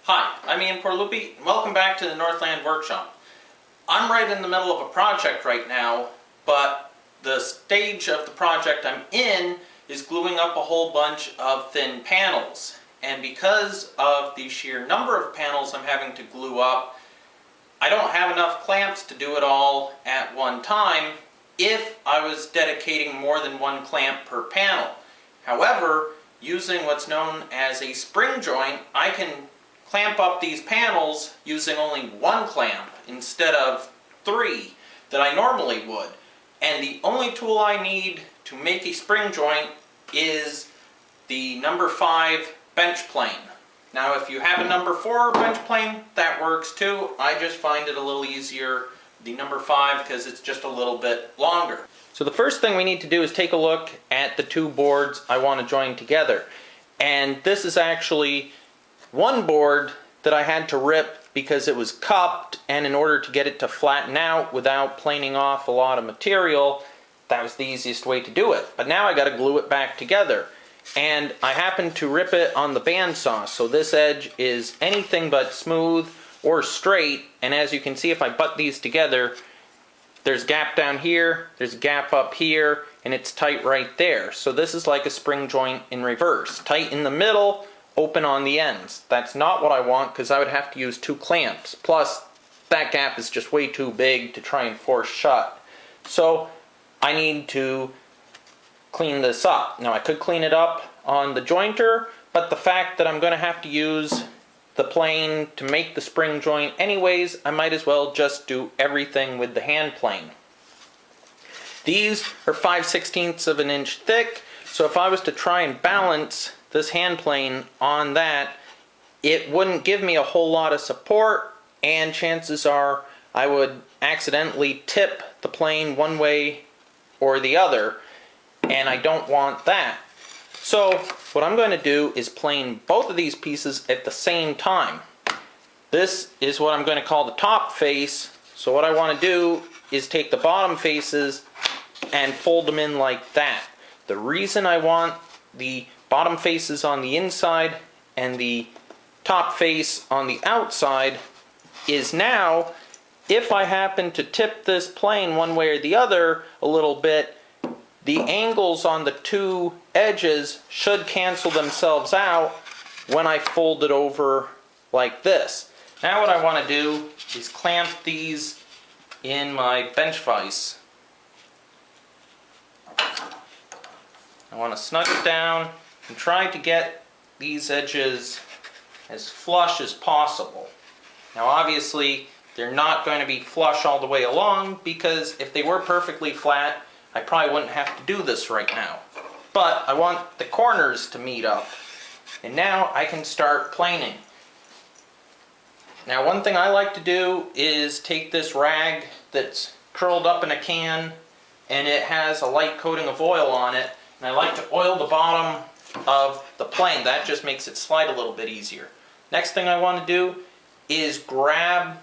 Hi, I'm Iain and welcome back to the Northland Workshop. I'm right in the middle of a project right now, but the stage of the project I'm in is gluing up a whole bunch of thin panels. And because of the sheer number of panels I'm having to glue up, I don't have enough clamps to do it all at one time if I was dedicating more than one clamp per panel. However, using what's known as a spring joint, I can clamp up these panels using only one clamp instead of three that I normally would. And the only tool I need to make a spring joint is the number 5 bench plane. Now if you have a number 4 bench plane, that works too. I just find it a little easier, the number 5, because it's just a little bit longer. So the first thing we need to do is take a look at the two boards I want to join together. And this is actually one board that I had to rip because it was cupped, and in order to get it to flatten out without planing off a lot of material, that was the easiest way to do it. But now I got to glue it back together. And I happened to rip it on the bandsaw, so this edge is anything but smooth or straight, and as you can see, if I butt these together, there's a gap down here, there's a gap up here, and it's tight right there. So this is like a spring joint in reverse. Tight in the middle, open on the ends. That's not what I want because I would have to use 2 clamps. Plus, that gap is just way too big to try and force shut. So I need to clean this up. Now I could clean it up on the jointer, but the fact that I'm going to have to use the plane to make the spring joint anyways, I might as well just do everything with the hand plane. These are 5/16 of an inch thick, so if I was to try and balance this hand plane on that, it wouldn't give me a whole lot of support, and chances are I would accidentally tip the plane one way or the other, and I don't want that. So what I'm going to do is plane both of these pieces at the same time. This is what I'm going to call the top face. So what I want to do is take the bottom faces and fold them in like that. The reason I want the bottom faces on the inside and the top face on the outside is now, if I happen to tip this plane one way or the other a little bit, the angles on the two edges should cancel themselves out when I fold it over like this. Now what I want to do is clamp these in my bench vise. I want to snug it down and try to get these edges as flush as possible. Now obviously they're not going to be flush all the way along, because if they were perfectly flat, I probably wouldn't have to do this right now. But I want the corners to meet up. And now I can start planing. Now one thing I like to do is take this rag that's curled up in a can, and it has a light coating of oil on it, and I like to oil the bottom of the plane. That just makes it slide a little bit easier. Next thing I want to do is grab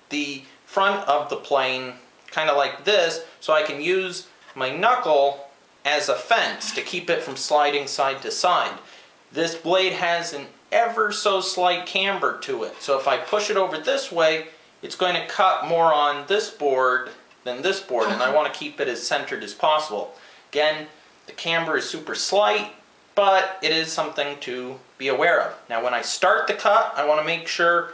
the front of the plane kind of like this, so I can use my knuckle as a fence to keep it from sliding side to side. This blade has an ever so slight camber to it, so if I push it over this way, it's going to cut more on this board than this board, and I want to keep it as centered as possible. Again, the camber is super slight, but it is something to be aware of. Now when I start the cut, I want to make sure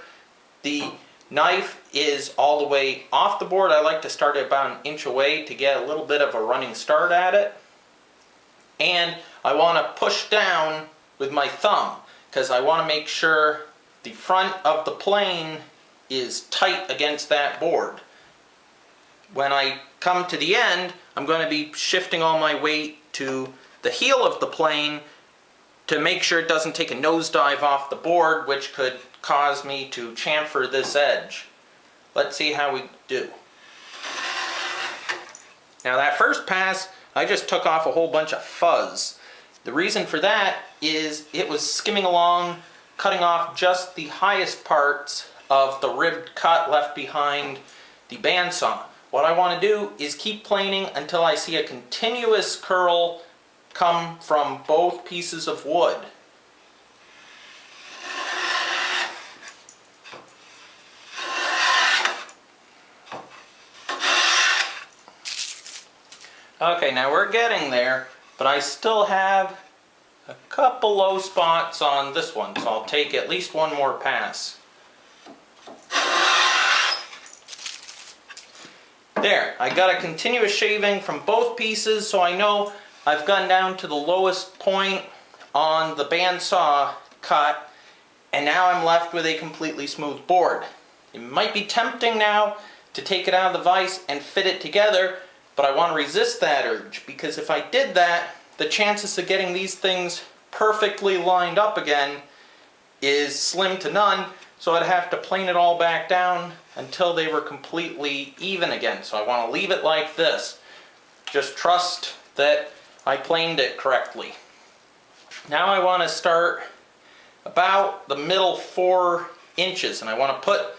the knife is all the way off the board. I like to start it about an inch away to get a little bit of a running start at it. And I want to push down with my thumb, because I want to make sure the front of the plane is tight against that board. When I come to the end, I'm going to be shifting all my weight to the heel of the plane to make sure it doesn't take a nosedive off the board, which could cause me to chamfer this edge. Let's see how we do. Now that first pass, I just took off a whole bunch of fuzz. The reason for that is it was skimming along, cutting off just the highest parts of the ribbed cut left behind the bandsaw. What I want to do is keep planing until I see a continuous curl come from both pieces of wood. Okay, now we're getting there, but I still have a couple low spots on this one, so I'll take at least one more pass. There, I got a continuous shaving from both pieces, so I know I've gone down to the lowest point on the bandsaw cut, and now I'm left with a completely smooth board. It might be tempting now to take it out of the vise and fit it together, but I want to resist that urge, because if I did that, the chances of getting these things perfectly lined up again is slim to none, so I'd have to plane it all back down until they were completely even again. So I want to leave it like this. Just trust that I planed it correctly. Now I want to start about the middle 4 inches, and I want to put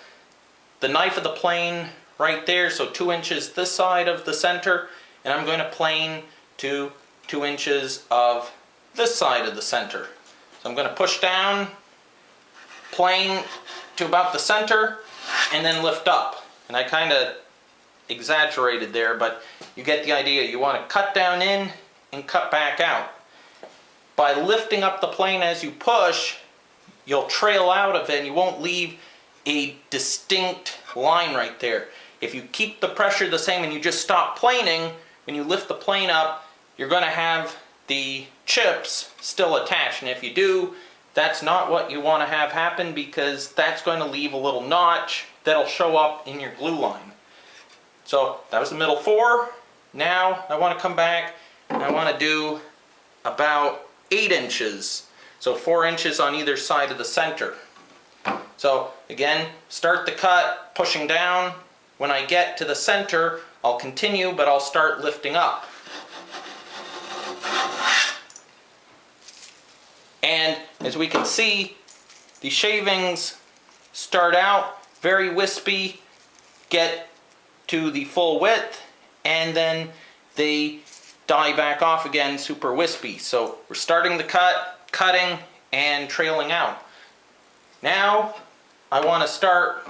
the knife of the plane right there, so 2 inches this side of the center, and I'm going to plane to 2 inches of this side of the center. So I'm going to push down, plane to about the center, and then lift up. And I kind of exaggerated there, but you get the idea. You want to cut down in and cut back out. By lifting up the plane as you push, you'll trail out of it and you won't leave a distinct line right there. If you keep the pressure the same and you just stop planing, when you lift the plane up, you're going to have the chips still attached. And if you do, that's not what you want to have happen, because that's going to leave a little notch that'll show up in your glue line. So that was the middle 4. Now I want to come back and I want to do about 8 inches. So 4 inches on either side of the center. So again, start the cut, pushing down. When I get to the center, I'll continue, but I'll start lifting up. And as we can see, the shavings start out very wispy, get to the full width, and then they die back off again super wispy. So we're starting the cut, cutting, and trailing out. Now I want to start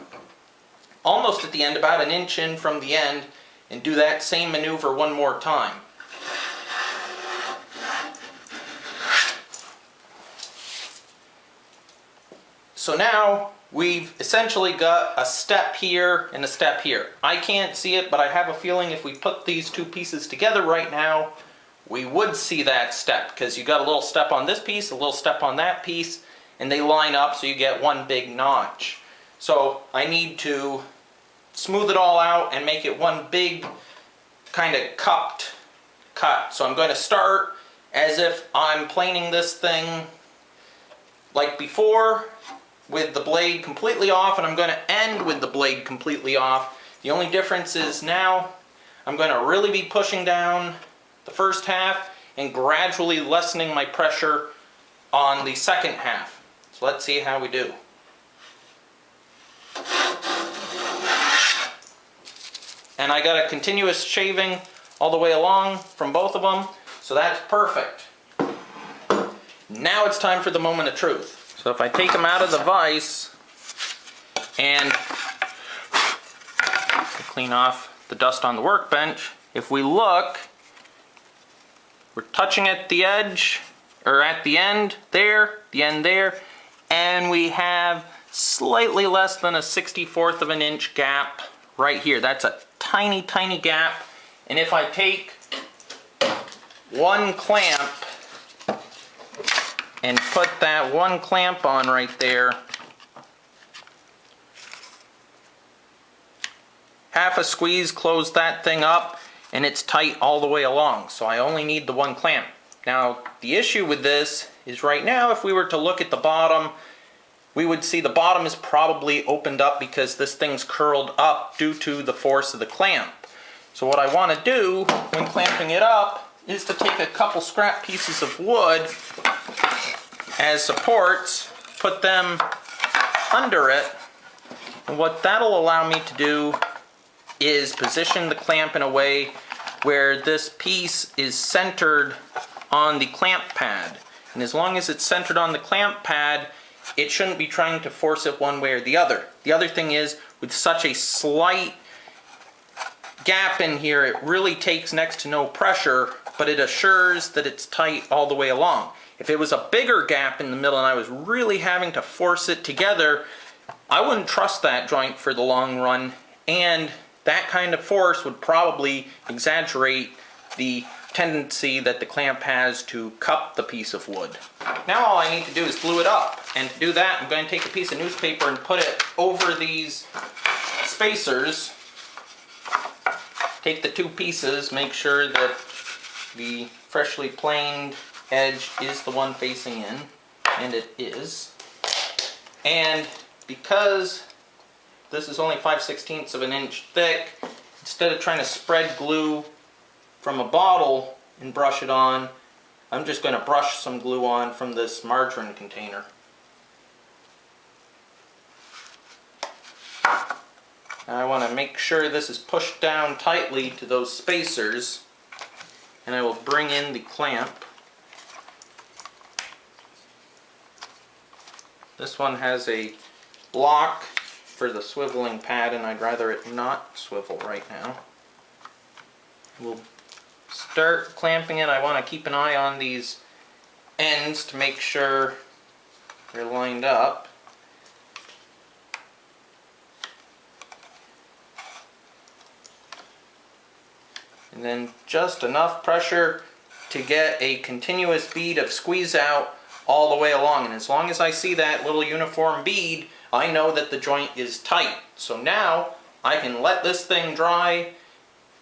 almost at the end, about an inch in from the end, and do that same maneuver one more time. So now we've essentially got a step here and a step here. I can't see it, but I have a feeling if we put these two pieces together right now, we would see that step, because you got a little step on this piece, a little step on that piece, and they line up so you get one big notch. So I need to smooth it all out and make it one big kind of cupped cut. So I'm going to start as if I'm planing this thing like before, with the blade completely off, and I'm going to end with the blade completely off. The only difference is now I'm going to really be pushing down the first half and gradually lessening my pressure on the second half. So let's see how we do. And I got a continuous shaving all the way along from both of them, so that's perfect. Now it's time for the moment of truth. So if I take them out of the vise and clean off the dust on the workbench, if we look, we're touching at the edge, or at the end there, and we have slightly less than a 64th of an inch gap right here. That's a tiny, tiny gap. And if I take one clamp and put that one clamp on right there, half a squeeze, close that thing up, and it's tight all the way along. So I only need the one clamp. Now the issue with this is right now, if we were to look at the bottom, we would see the bottom is probably opened up because this thing's curled up due to the force of the clamp. So what I want to do when clamping it up is to take a couple scrap pieces of wood as supports, put them under it, and what that'll allow me to do is position the clamp in a way where this piece is centered on the clamp pad. And as long as it's centered on the clamp pad, it shouldn't be trying to force it one way or the other. The other thing is, with such a slight gap in here, it really takes next to no pressure, but it assures that it's tight all the way along. If it was a bigger gap in the middle and I was really having to force it together, I wouldn't trust that joint for the long run, and that kind of force would probably exaggerate the tendency that the clamp has to cup the piece of wood. Now all I need to do is glue it up, and to do that I'm going to take a piece of newspaper and put it over these spacers. Take the two pieces, make sure that the freshly planed edge is the one facing in, and it is. And because this is only 5/16 of an inch thick, instead of trying to spread glue from a bottle and brush it on, I'm just going to brush some glue on from this margarine container. Now I want to make sure this is pushed down tightly to those spacers, and I will bring in the clamp. This one has a block for the swiveling pad, and I'd rather it not swivel right now. We'll start clamping it. I want to keep an eye on these ends to make sure they're lined up. And then just enough pressure to get a continuous bead of squeeze out all the way along. And as long as I see that little uniform bead, I know that the joint is tight. So now I can let this thing dry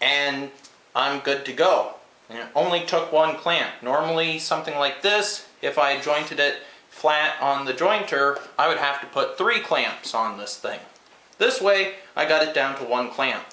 and I'm good to go. And it only took one clamp. Normally something like this, if I jointed it flat on the jointer, I would have to put 3 clamps on this thing. This way I got it down to 1 clamp.